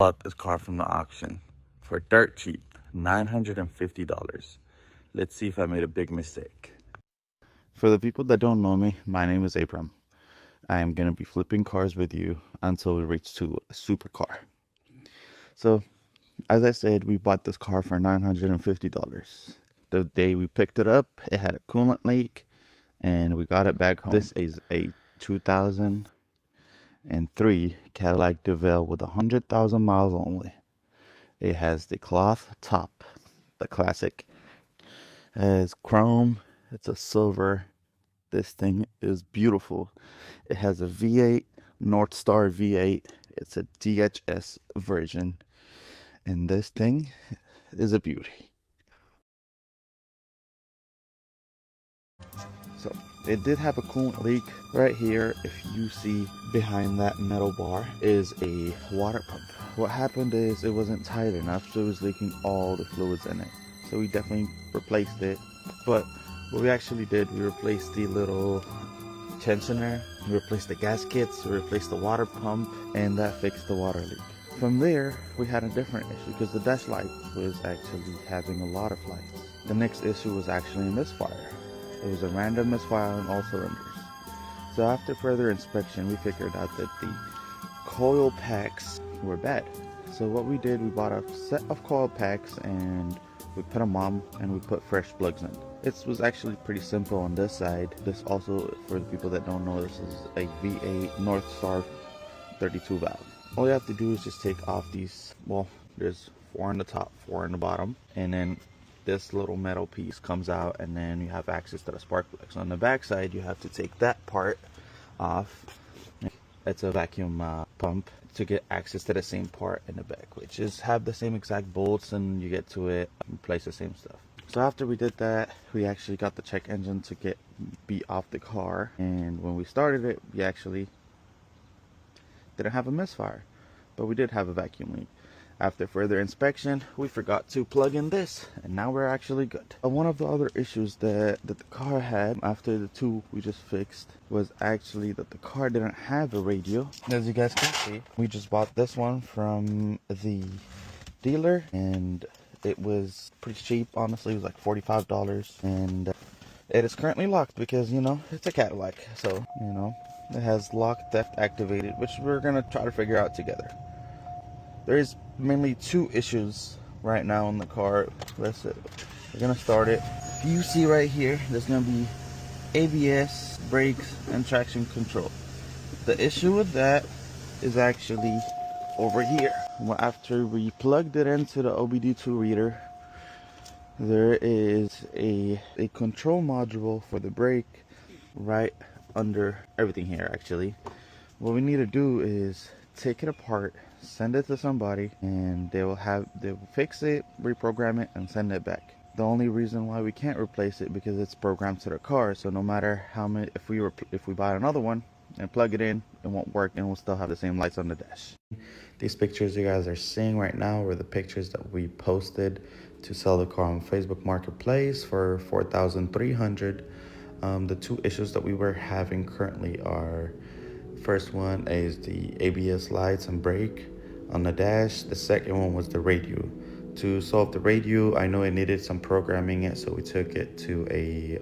Bought this car from the auction for dirt cheap, $950. Let's see if I made a big mistake. For the people that don't know me, my name is Abram. I am going to be flipping cars with you until we reach to a supercar. So, as I said, we bought this car for $950. The day we picked it up, it had a coolant leak, and we got it back home. This is a 2003 Cadillac DeVille with 100,000 miles only. It has the cloth top, the classic. It has chrome, it's a silver. This thing is beautiful. It has a V8, North Star V8. It's a DHS version. And this thing is a beauty. So, it did have a coolant leak. Right here, if you see behind that metal bar, is a water pump. What happened is it wasn't tight enough, so it was leaking all the fluids in it. So we definitely replaced it. But what we actually did, we replaced the little tensioner, we replaced the gaskets, we replaced the water pump, and that fixed the water leak. From there, we had a different issue because the dash light was actually having a lot of lights. The next issue was actually a misfire. It was a random misfire on all cylinders. So after further inspection, we figured out that the coil packs were bad. So what we did, we bought a set of coil packs and we put them on and we put fresh plugs in. It was actually pretty simple on this side. This also, for the people that don't know, this is a V8 North Star 32 valve. All you have to do is just take off these, well, there's 4 on the top, 4 on the bottom, and then this little metal piece comes out, and then you have access to the spark plugs. On the back side, you have to take that part off. It's a vacuum pump to get access to the same part in the back, which is have the same exact bolts, and you get to it, replace the same stuff. So after we did that, we actually got the check engine to be off the car, and when we started it, we actually didn't have a misfire, but we did have a vacuum leak. After further inspection, we forgot to plug in this, and now we're actually good. One of the other issues that the car had after the two we just fixed was actually that the car didn't have a radio. As you guys can see, we just bought this one from the dealer, and it was pretty cheap. Honestly, it was like $45, and it is currently locked because, you know, it's a Cadillac, so, you know, it has lock theft activated, which we're gonna try to figure out together. There is mainly 2 issues right now in the car. We're gonna start it. You see right here, there's gonna be ABS, brakes, and traction control. The issue with that is actually over here. After we plugged it into the OBD2 reader, there is a control module for the brake right under everything here. Actually, what we need to do is take it apart, send it to somebody, and they will fix it, reprogram it, and send it back. The only reason why we can't replace it because it's programmed to the car, so no matter how many, if we buy another one and plug it in, it won't work, and we'll still have the same lights on the dash. These pictures you guys are seeing right now were the pictures that we posted to sell the car on Facebook Marketplace for $4,300. The 2 issues that we were having currently are, first one is the ABS lights and brake on the dash. The second one was the radio. To solve the radio, I know it needed some programming it, so we took it to a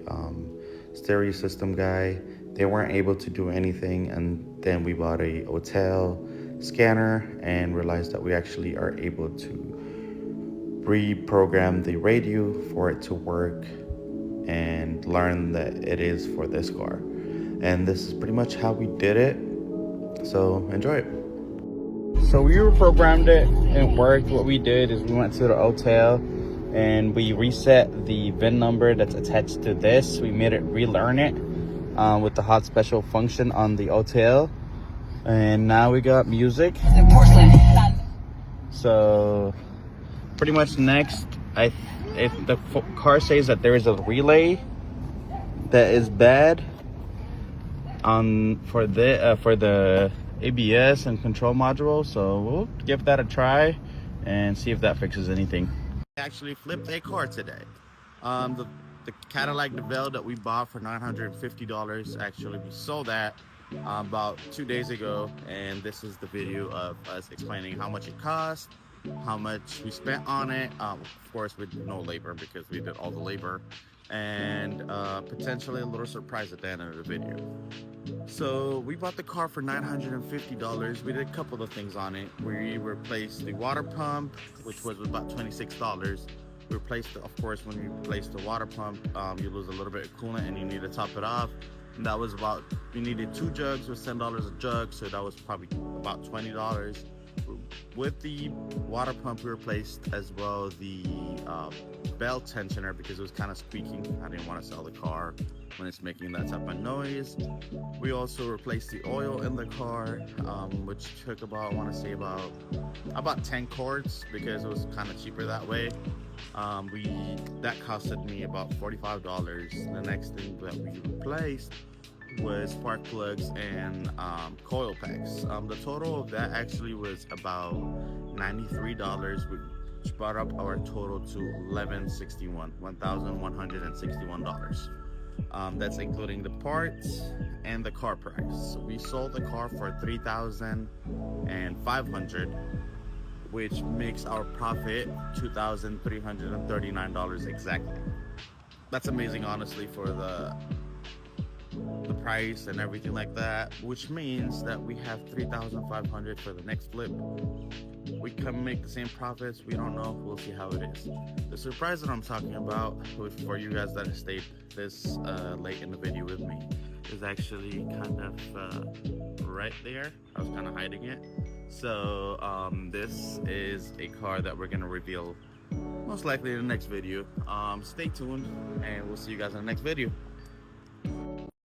stereo system guy. They weren't able to do anything, and then we bought a hotel scanner and realized that we actually are able to reprogram the radio for it to work and learn that it is for this car. And this is pretty much how we did it. So enjoy it. So we reprogrammed it and it worked. What we did is we went to the hotel and we reset the VIN number that's attached to this. We made it relearn it with the hot special function on the hotel. And now we got music. So pretty much next, if the car says that there is a relay that is bad for the ABS and control module, so we'll give that a try and see if that fixes anything. I actually flipped a car today. The Cadillac DeVille that we bought for $950, actually we sold that about 2 days ago, and this is the video of us explaining how much it cost, how much we spent on it. Of course, with no labor because we did all the labor, and potentially a little surprise at the end of the video. So we bought the car for $950. We did a couple of things on it. We replaced the water pump, which was about $26. We replaced, of course, when you replace the water pump, you lose a little bit of coolant and you need to top it off. And that was about, we needed 2 jugs, it was $10 a jug, so that was probably about $20. With the water pump, we replaced as well the belt tensioner because it was kind of squeaking. I didn't want to sell the car when it's making that type of noise. We also replaced the oil in the car, which took about, I want to say about 10 cords because it was kind of cheaper that way. That costed me about $45. The next thing that we replaced was spark plugs and coil packs. The total of that actually was about $93, which brought up our total to $1,161. That's including the parts and the car price. So we sold the car for $3,500, which makes our profit $2,339 exactly. That's amazing, honestly, for the price and everything like that, which means that we have $3,500 for the next flip. We can make the same profits. We don't know. We'll see how it is. The surprise that I'm talking about for you guys that have stayed this late in the video with me is actually kind of right there. I was kind of hiding it. So this is a car that we're going to reveal most likely in the next video. Stay tuned and we'll see you guys in the next video.